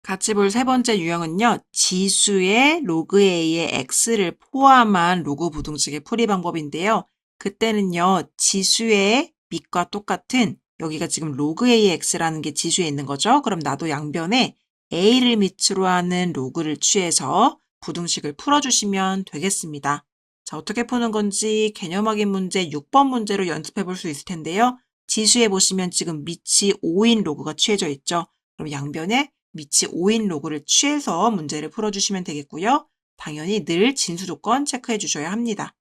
같이 볼 세 번째 유형은요. 지수의 로그 A의 x를 포함한 로그 부등식의 풀이 방법인데요. 그때는요. 지수의 밑과 똑같은 여기가 지금 로그 A의 x라는 게 지수에 있는 거죠. 그럼 나도 양변에 A를 밑으로 하는 로그를 취해서 부등식을 풀어주시면 되겠습니다. 자, 어떻게 푸는 건지 개념 확인 문제 6번 문제로 연습해 볼 수 있을 텐데요. 지수에 보시면 지금 밑이 5인 로그가 취해져 있죠. 그럼 양변에 밑이 5인 로그를 취해서 문제를 풀어주시면 되겠고요. 당연히 늘 진수 조건 체크해 주셔야 합니다.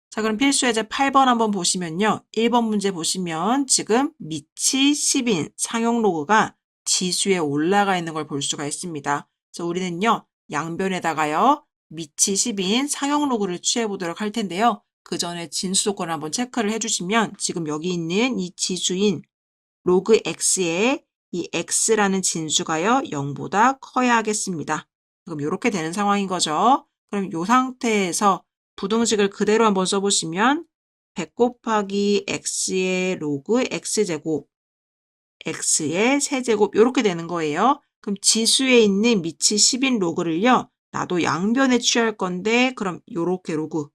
자, 그럼 필수 예제 8번 한번 보시면요. 1번 문제 보시면 지금 밑이 10인 상용 로그가 지수에 올라가 있는 걸 볼 수가 있습니다. 그래서 우리는요. 양변에다가요. 밑이 10인 상용 로그를 취해 보도록 할 텐데요. 그 전에 진수 조건을 한번 체크를 해주시면 지금 여기 있는 이 지수인 로그 x의 이 x라는 진수가요. 0보다 커야 하겠습니다. 그럼 이렇게 되는 상황인 거죠. 그럼 이 상태에서 부등식을 그대로 한번 써보시면 100 곱하기 x의 로그 x제곱 x의 세제곱 이렇게 되는 거예요. 그럼 지수에 있는 밑이 10인 로그를요. 나도 양변에 취할 건데 그럼 이렇게 로그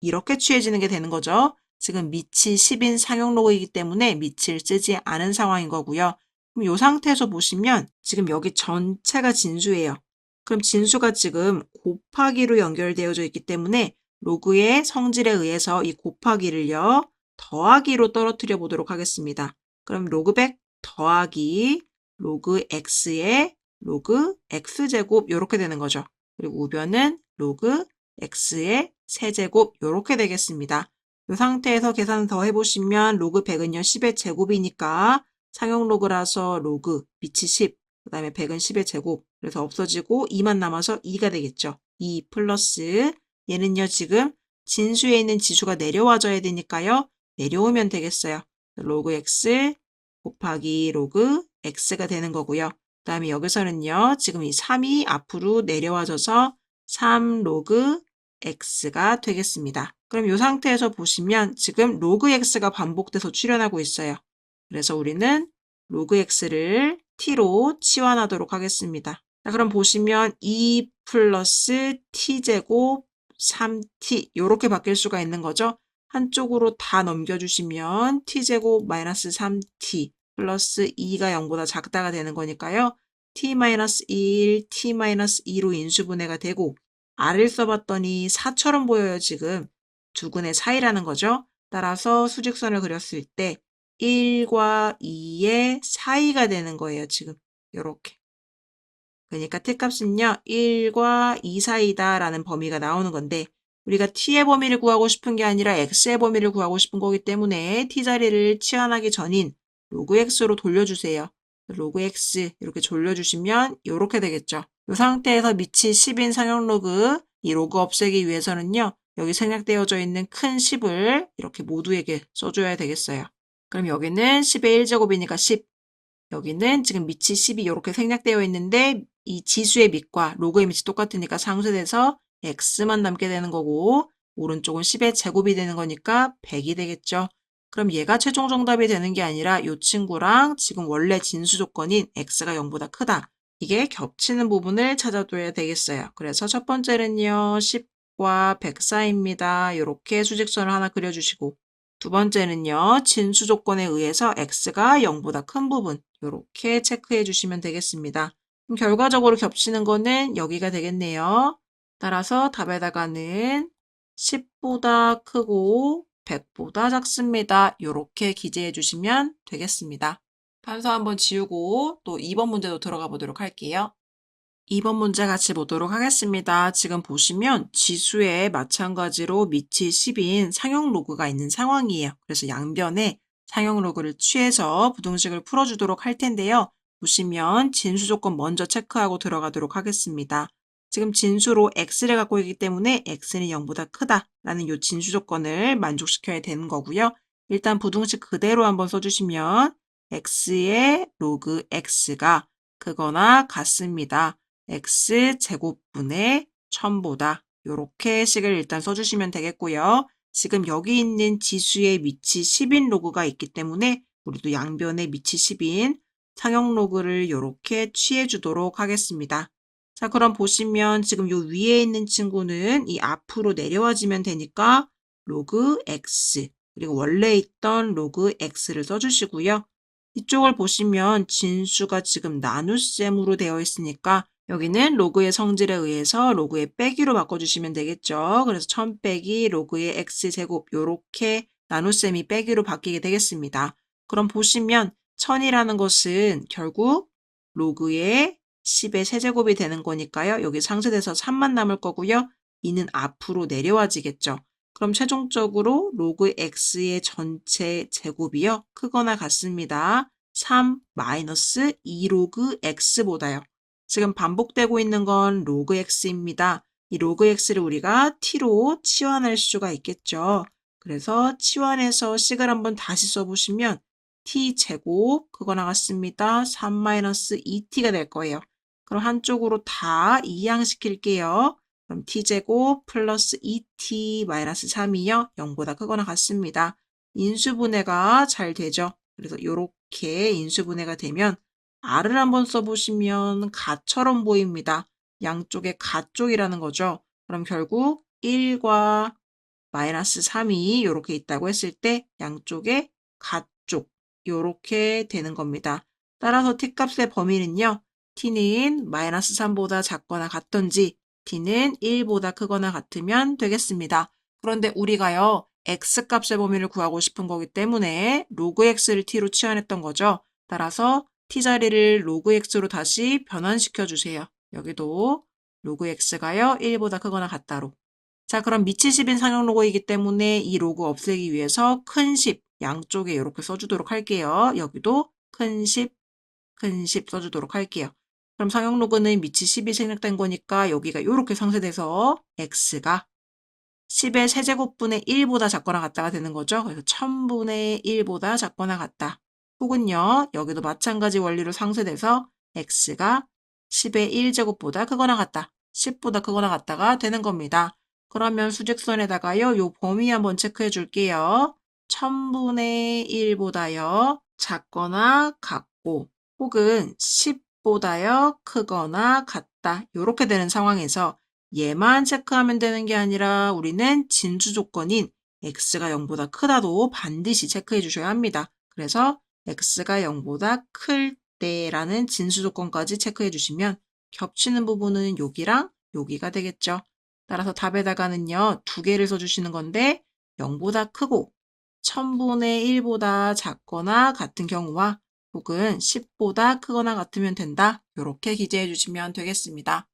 이렇게 취해지는 게 되는 거죠. 지금 밑이 10인 상용 로그이기 때문에 밑을 쓰지 않은 상황인 거고요. 그럼 이 상태에서 보시면 지금 여기 전체가 진수예요. 그럼 진수가 지금 곱하기로 연결되어져 있기 때문에 로그의 성질에 의해서 이 곱하기를요. 더하기로 떨어뜨려 보도록 하겠습니다. 그럼 로그 100 더하기 로그 x의 로그 x제곱 이렇게 되는 거죠. 그리고 우변은 로그 x의 세제곱 이렇게 되겠습니다. 이 상태에서 계산 더 해보시면 로그 100은요 10의 제곱이니까 상용 로그라서 로그 밑이 10, 그 다음에 100은 10의 제곱 그래서 없어지고 2만 남아서 2가 되겠죠. 2 플러스 얘는요 지금 진수에 있는 지수가 내려와줘야 되니까요. 내려오면 되겠어요. 로그 x 곱하기 로그 x가 되는 거고요. 그 다음에 여기서는요. 지금 이 3이 앞으로 내려와져서 3 로그 x가 되겠습니다. 그럼 이 상태에서 보시면 지금 로그 x가 반복돼서 출현하고 있어요. 그래서 우리는 로그 x를 t로 치환하도록 하겠습니다. 자, 그럼 보시면 2 플러스 t제곱 3t 이렇게 바뀔 수가 있는 거죠. 한쪽으로 다 넘겨주시면 t제곱 마이너스 3t 플러스 2가 0보다 작다가 되는 거니까요. t-1, t-2로 인수분해가 되고 r을 써봤더니 4처럼 보여요, 지금. 두근의 사이라는 거죠. 따라서 수직선을 그렸을 때 1과 2의 사이가 되는 거예요, 지금. 요렇게. 그러니까 t값은요, 1과 2 사이다라는 범위가 나오는 건데 우리가 t의 범위를 구하고 싶은 게 아니라 x의 범위를 구하고 싶은 거기 때문에 t자리를 치환하기 전인 로그 x로 돌려주세요. 로그 x 이렇게 돌려주시면 이렇게 되겠죠. 이 상태에서 밑이 10인 상용 로그, 이 로그 없애기 위해서는요. 여기 생략되어져 있는 큰 10을 이렇게 모두에게 써줘야 되겠어요. 그럼 여기는 10의 1제곱이니까 10. 여기는 지금 밑이 10이 이렇게 생략되어 있는데 이 지수의 밑과 로그의 밑이 똑같으니까 상쇄돼서 x만 남게 되는 거고 오른쪽은 10의 제곱이 되는 거니까 100이 되겠죠. 그럼 얘가 최종 정답이 되는 게 아니라 이 친구랑 지금 원래 진수 조건인 x가 0보다 크다. 이게 겹치는 부분을 찾아둬야 되겠어요. 그래서 첫 번째는요. 10과 100 사이입니다. 이렇게 수직선을 하나 그려주시고 두 번째는요. 진수 조건에 의해서 x가 0보다 큰 부분 이렇게 체크해 주시면 되겠습니다. 그럼 결과적으로 겹치는 거는 여기가 되겠네요. 따라서 답에다가는 10보다 크고 100보다 작습니다. 이렇게 기재해 주시면 되겠습니다. 판서 한번 지우고 또 2번 문제도 들어가 보도록 할게요. 2번 문제 같이 보도록 하겠습니다. 지금 보시면 지수에 마찬가지로 밑이 10인 상용 로그가 있는 상황이에요. 그래서 양변에 상용 로그를 취해서 부등식을 풀어주도록 할 텐데요. 보시면 진수 조건 먼저 체크하고 들어가도록 하겠습니다. 지금 진수로 x를 갖고 있기 때문에 x는 0보다 크다라는 이 진수 조건을 만족시켜야 되는 거고요. 일단 부등식 그대로 한번 써주시면 x의 로그 x가 크거나 같습니다. x제곱분의 1000보다 이렇게 식을 일단 써주시면 되겠고요. 지금 여기 있는 지수의 밑이 10인 로그가 있기 때문에 우리도 양변에 밑이 10인 상용 로그를 이렇게 취해 주도록 하겠습니다. 자, 그럼 보시면 지금 요 위에 있는 친구는 이 앞으로 내려와지면 되니까 로그 x, 그리고 원래 있던 로그 x를 써주시고요. 이쪽을 보시면 진수가 지금 나눗셈으로 되어 있으니까 여기는 로그의 성질에 의해서 로그의 빼기로 바꿔주시면 되겠죠. 그래서 1000 빼기 로그의 x제곱 요렇게 나눗셈이 빼기로 바뀌게 되겠습니다. 그럼 보시면 1000이라는 것은 결국 로그의 10의 세제곱이 되는 거니까요. 여기 상쇄돼서 3만 남을 거고요. 2는 앞으로 내려와지겠죠. 그럼 최종적으로 로그 x의 전체 제곱이요. 크거나 같습니다. 3 마이너스 2 로그 x보다요. 지금 반복되고 있는 건 로그 x입니다. 이 로그 x를 우리가 t로 치환할 수가 있겠죠. 그래서 치환해서 식을 한번 다시 써보시면 t제곱 그거 나갔습니다. 3-2t가 될 거예요. 그럼 한쪽으로 다 이항시킬게요. 그럼 t제곱 플러스 2t 마이너스 3이요. 0보다 크거나 같습니다. 인수분해가 잘 되죠. 그래서 이렇게 인수분해가 되면 r을 한번 써보시면 가처럼 보입니다. 양쪽에 가쪽이라는 거죠. 그럼 결국 1과 마이너스 3이 이렇게 있다고 했을 때 양쪽에 가쪽 이렇게 되는 겁니다. 따라서 t값의 범위는요. t는 마이너스 3보다 작거나 같던지 t는 1보다 크거나 같으면 되겠습니다. 그런데 우리가요. x값의 범위를 구하고 싶은 거기 때문에 로그 x를 t로 치환했던 거죠. 따라서 t자리를 로그 x로 다시 변환시켜 주세요. 여기도 로그 x가요. 1보다 크거나 같다로. 자, 그럼 밑이 10인 상용 로그이기 때문에 이 로그 없애기 위해서 큰 10 양쪽에 이렇게 써주도록 할게요. 여기도 큰 10, 큰 10 써주도록 할게요. 그럼 상용 로그는 밑이 10이 생략된 거니까 여기가 이렇게 상쇄돼서 x가 10의 세제곱분의 1보다 작거나 같다가 되는 거죠. 그래서 1000분의 1보다 작거나 같다. 혹은요, 여기도 마찬가지 원리로 상쇄돼서 x가 10의 1제곱보다 크거나 같다. 10보다 크거나 같다가 되는 겁니다. 그러면 수직선에다가요, 요 범위 한번 체크해 줄게요. 1000분의 1보다요, 작거나 같고, 혹은 10보다요, 크거나 같다. 이렇게 되는 상황에서 얘만 체크하면 되는 게 아니라 우리는 진수 조건인 x가 0보다 크다도 반드시 체크해 주셔야 합니다. 그래서 x가 0보다 클 때라는 진수 조건까지 체크해 주시면 겹치는 부분은 여기랑 여기가 되겠죠. 따라서 답에다가는요, 두 개를 써주시는 건데 0보다 크고 1000분의 1보다 작거나 같은 경우와 혹은 10보다 크거나 같으면 된다. 이렇게 기재해 주시면 되겠습니다.